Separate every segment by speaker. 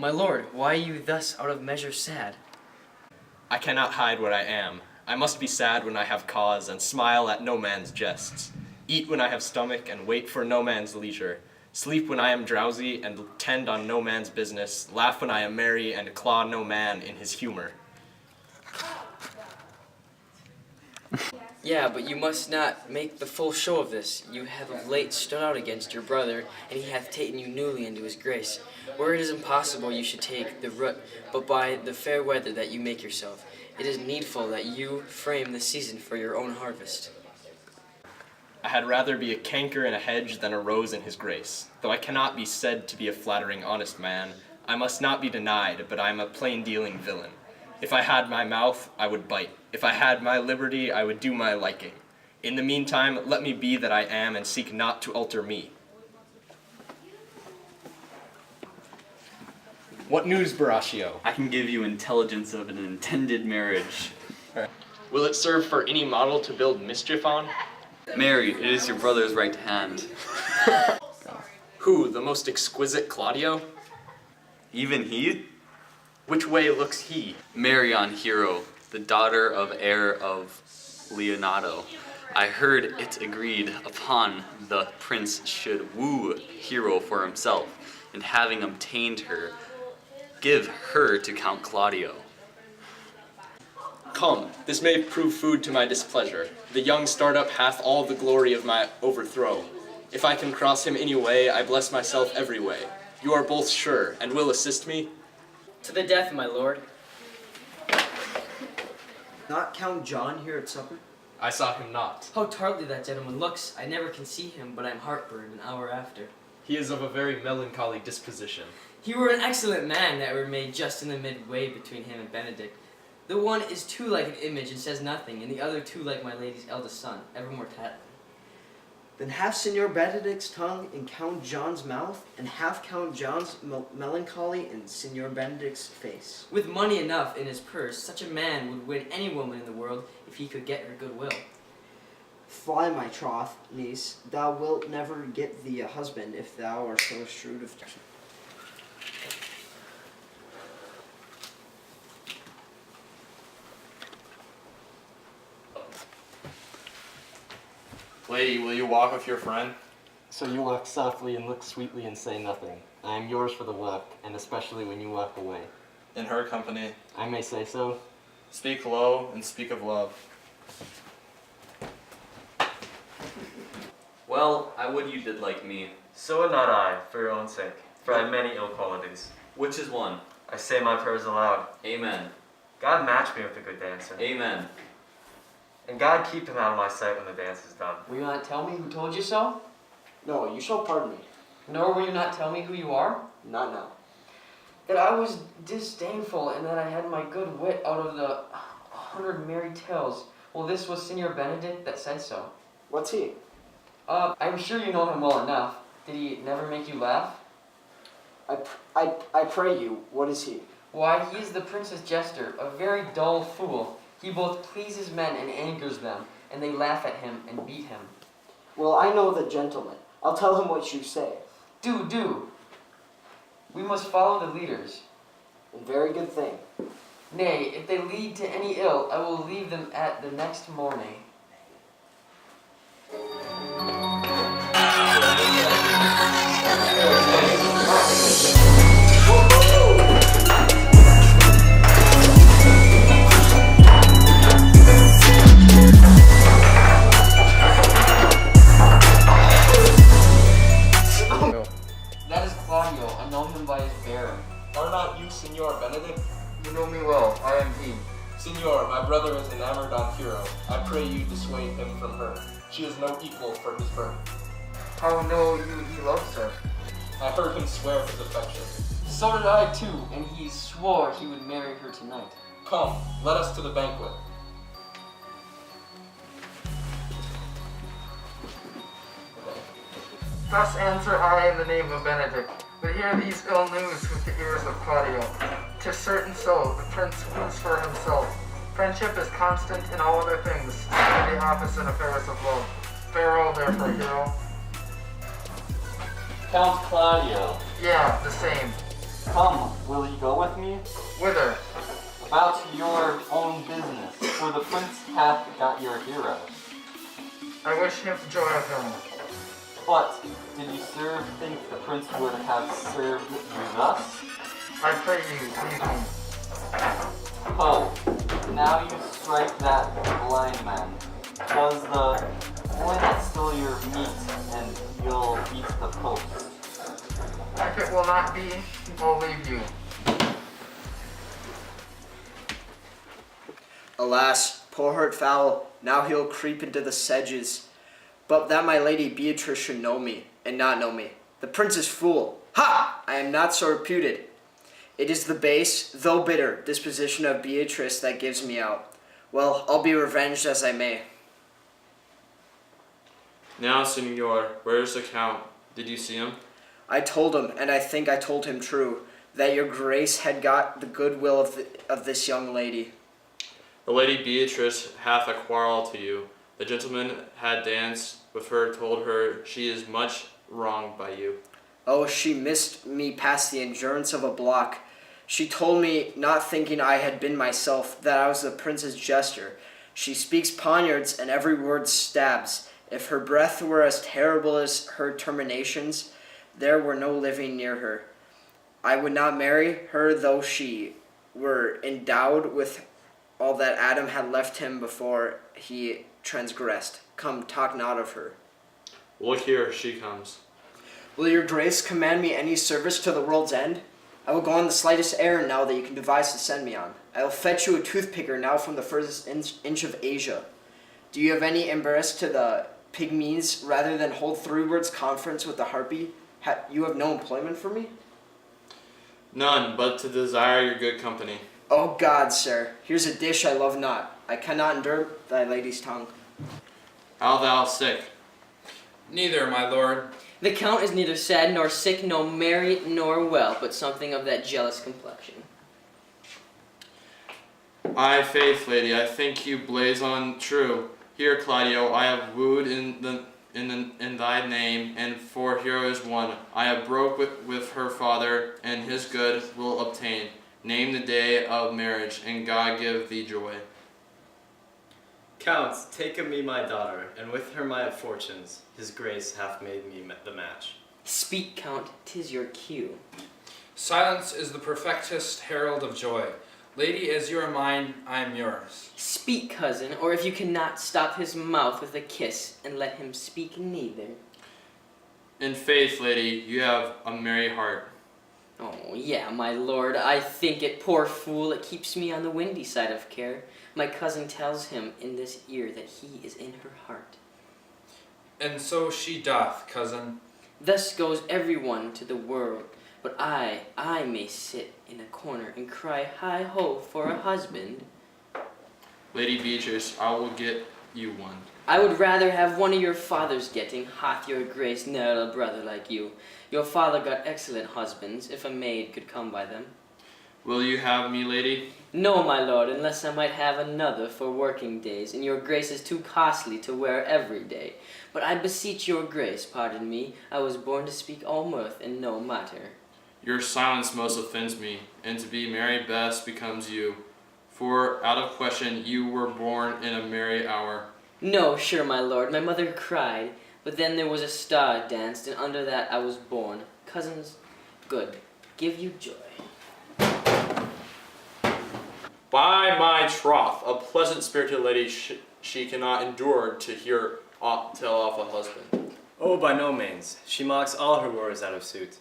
Speaker 1: My lord, why are you thus out of measure sad?
Speaker 2: I cannot hide what I am. I must be sad when I have cause, and smile at no man's jests. Eat when I have stomach, and wait for no man's leisure. Sleep when I am drowsy, and tend on no man's business. Laugh when I am merry, and claw no man in his humor.
Speaker 1: Yeah, but you must not make the full show of this. You have of late stood out against your brother, and he hath taken you newly into his grace. Where it is impossible you should take the root, but by the fair weather that you make yourself, it is needful that you frame the season for your own harvest.
Speaker 2: I had rather be a canker in a hedge than a rose in his grace. Though I cannot be said to be a flattering honest man, I must not be denied, but I am a plain-dealing villain. If I had my mouth, I would bite. If I had my liberty, I would do my liking. In the meantime, let me be that I am, and seek not to alter me. What news, Baraccio?
Speaker 3: I can give you intelligence of an intended marriage.
Speaker 2: Will it serve for any model to build mischief on?
Speaker 3: Mary, it is your brother's right hand.
Speaker 2: Who, the most exquisite Claudio?
Speaker 3: Even he?
Speaker 2: Which way looks he?
Speaker 3: Marion Hero, the daughter of heir of Leonardo. I heard it agreed upon the prince should woo Hero for himself, and having obtained her, give her to Count Claudio.
Speaker 2: Come, this may prove food to my displeasure. The young startup hath all the glory of my overthrow. If I can cross him any way, I bless myself every way. You are both sure, and will assist me?
Speaker 1: To the death, my lord.
Speaker 4: Not Count John here at supper?
Speaker 2: I saw him not.
Speaker 1: How tartly that gentleman looks. I never can see him, but I'm heartburned an hour after.
Speaker 2: He is of a very melancholy disposition.
Speaker 1: He were an excellent man that were made just in the midway between him and Benedict. The one is too like an image and says nothing, and the other too like my lady's eldest son, evermore tattling.
Speaker 4: Then half Signor Benedict's tongue in Count John's mouth, and half Count John's melancholy in Signor Benedict's face.
Speaker 1: With money enough in his purse, such a man would win any woman in the world if he could get her goodwill.
Speaker 4: Fly, my troth, niece, thou wilt never get thee a husband if thou art so shrewd of tongue.
Speaker 2: Lady, will you walk with your friend?
Speaker 5: So you walk softly and look sweetly and say nothing. I am yours for the walk, and especially when you walk away.
Speaker 2: In her company.
Speaker 5: I may say so.
Speaker 2: Speak low and speak of love.
Speaker 3: Well, I would you did like me.
Speaker 6: So would not I, for your own sake, for I have many ill qualities.
Speaker 3: Which is one?
Speaker 6: I say my prayers aloud.
Speaker 3: Amen.
Speaker 6: God match me with a good dancer.
Speaker 3: Amen.
Speaker 6: And God keep him out of my sight when the dance is done.
Speaker 1: Will you not tell me who told you so?
Speaker 4: No, you shall pardon me.
Speaker 1: Nor will you not tell me who you are?
Speaker 4: Not now.
Speaker 1: That I was disdainful and that I had my good wit out of the 100 merry tales. Well, this was Signor Benedict that said so.
Speaker 4: What's he?
Speaker 1: I'm sure you know him well enough. Did he never make you laugh?
Speaker 4: I pray you, what is he?
Speaker 1: Why, he is the prince's jester, a very dull fool. He both pleases men and angers them, and they laugh at him and beat him.
Speaker 4: Well, I know the gentleman. I'll tell him what you say.
Speaker 1: Do. We must follow the leaders.
Speaker 4: A very good thing.
Speaker 1: Nay, if they lead to any ill, I will leave them at the next morning. That is Claudio. I know him by his bearing.
Speaker 2: Are not you Signor Benedict?
Speaker 1: You know me well. I am he.
Speaker 2: Signor, my brother is enamored on Hero. I pray you dissuade him from her. She is no equal for his birth.
Speaker 1: How know you he loves her?
Speaker 2: I heard him swear his affection.
Speaker 1: So did I too, and he swore he would marry her tonight.
Speaker 2: Come, let us to the banquet.
Speaker 7: Thus answer I in the name of Benedict. But hear these ill news with the ears of Claudio. 'Tis certain so, the prince woos for himself. Friendship is constant in all other things, and the opposite affairs of love. Farewell therefore, hero.
Speaker 3: Count Claudio.
Speaker 7: Yeah, the same.
Speaker 5: Come, will you go with me?
Speaker 7: Whither?
Speaker 5: About your own business, for the prince hath got your hero.
Speaker 7: I wish him joy of him.
Speaker 5: But, did you, sir, think the prince would have served you thus?
Speaker 7: I pray you, leave me.
Speaker 5: Oh, now you strike that blind man. Does the flint still your meat, and you'll eat the post?
Speaker 7: If it will not be, I'll leave you.
Speaker 4: Alas, poor hurt fowl, now he'll creep into the sedges. But that my lady Beatrice should know me, and not know me. The prince is fool. Ha! I am not so reputed. It is the base, though bitter, disposition of Beatrice that gives me out. Well, I'll be revenged as I may.
Speaker 8: Now, Signor, where's the Count? Did you see him?
Speaker 4: I told him, and I think I told him true, that your grace had got the goodwill of this young lady.
Speaker 8: The Lady Beatrice hath a quarrel to you. The gentleman had danced with her, told her she is much wronged by you.
Speaker 4: Oh, she missed me past the endurance of a block. She told me, not thinking I had been myself, that I was the prince's jester. She speaks poniards, and every word stabs. If her breath were as terrible as her terminations, there were no living near her. I would not marry her, though she were endowed with all that Adam had left him before he transgressed. Come, talk not of her.
Speaker 8: Look here, she comes.
Speaker 4: Will your grace command me any service to the world's end? I will go on the slightest errand now that you can devise to send me on. I will fetch you a toothpicker now from the furthest inch of Asia. Do you have any embarrass to the pygmies rather than hold 3 words conference with the harpy? You have no employment for me?
Speaker 8: None, but to desire your good company.
Speaker 4: Oh God, sir, here's a dish I love not. I cannot endure thy lady's tongue.
Speaker 8: How thou sick?
Speaker 9: Neither, my lord.
Speaker 1: The Count is neither sad nor sick, nor merry nor well, but something of that jealous complexion.
Speaker 8: Aye, faith, lady, I think you blaze on true. Here, Claudio, I have wooed in thy name, and for hero is one. I have broke with her father, and his good will obtain. Name the day of marriage, and God give thee joy.
Speaker 2: Count, take of me my daughter, and with her my fortunes. His grace hath made me the match.
Speaker 1: Speak, Count, 'tis your cue.
Speaker 9: Silence is the perfectest herald of joy. Lady, as you are mine, I am yours.
Speaker 1: Speak, cousin, or if you cannot, stop his mouth with a kiss, and let him speak neither.
Speaker 8: In faith, lady, you have a merry heart.
Speaker 1: Oh, yeah, my lord, I think it, poor fool, it keeps me on the windy side of care. My cousin tells him in this ear that he is in her heart.
Speaker 9: And so she doth, cousin.
Speaker 1: Thus goes everyone to the world, but I may sit in a corner and cry hi-ho for a husband.
Speaker 8: Lady Beatrice, I will get you one.
Speaker 1: I would rather have one of your father's getting, hath your grace ne'er a brother like you. Your father got excellent husbands, if a maid could come by them.
Speaker 8: Will you have me, lady?
Speaker 1: No, my lord, unless I might have another for working days, and your grace is too costly to wear every day. But I beseech your grace, pardon me, I was born to speak all mirth and no matter.
Speaker 8: Your silence most offends me, and to be merry best becomes you. For, out of question, you were born in a merry hour.
Speaker 1: No, sure, my lord, my mother cried, but then there was a star danced, and under that I was born. Cousins, good, give you joy.
Speaker 8: By my troth, a pleasant spirited lady she cannot endure to hear aught tell off a husband.
Speaker 2: Oh, by no means. She mocks all her wooers out of suit.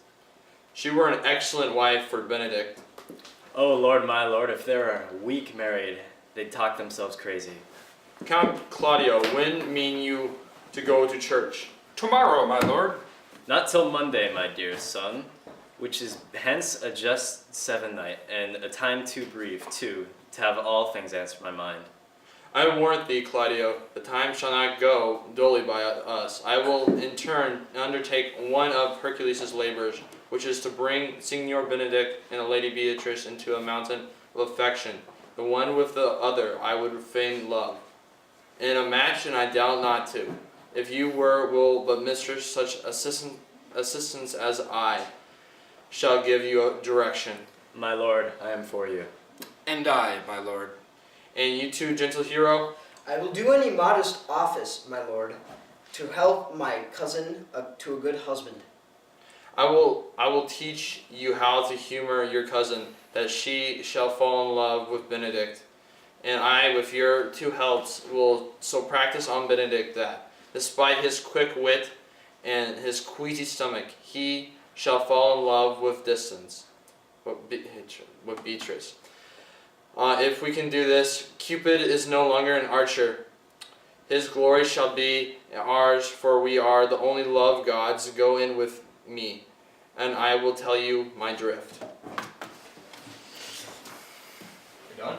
Speaker 8: She were an excellent wife for Benedict.
Speaker 2: Oh, lord, my lord, if they were a week married, they'd talk themselves crazy.
Speaker 8: Count Claudio, when mean you to go to church?
Speaker 9: Tomorrow, my lord.
Speaker 2: Not till Monday, my dear son, which is hence a just 7 night, and a time too brief, too, to have all things answered my mind.
Speaker 8: I warrant thee, Claudio, the time shall not go dully by us. I will in turn undertake one of Hercules' labors, which is to bring Signor Benedict and the Lady Beatrice into a mountain of affection. The one with the other I would fain love. In a match, and I doubt not to, if you will but mistress such assistance as I. shall give you a direction.
Speaker 10: My lord, I am for you.
Speaker 9: And I, my lord.
Speaker 8: And you too, gentle hero,
Speaker 4: I will do any modest office, my lord, to help my cousin to a good husband.
Speaker 8: I will teach you how to humor your cousin, that she shall fall in love with Benedict. And I, with your two helps, will so practice on Benedict that, despite his quick wit and his queasy stomach, he shall fall in love with Beatrice. If we can do this, Cupid is no longer an archer. His glory shall be ours, for we are the only love gods. Go in with me, and I will tell you my drift.
Speaker 2: You done?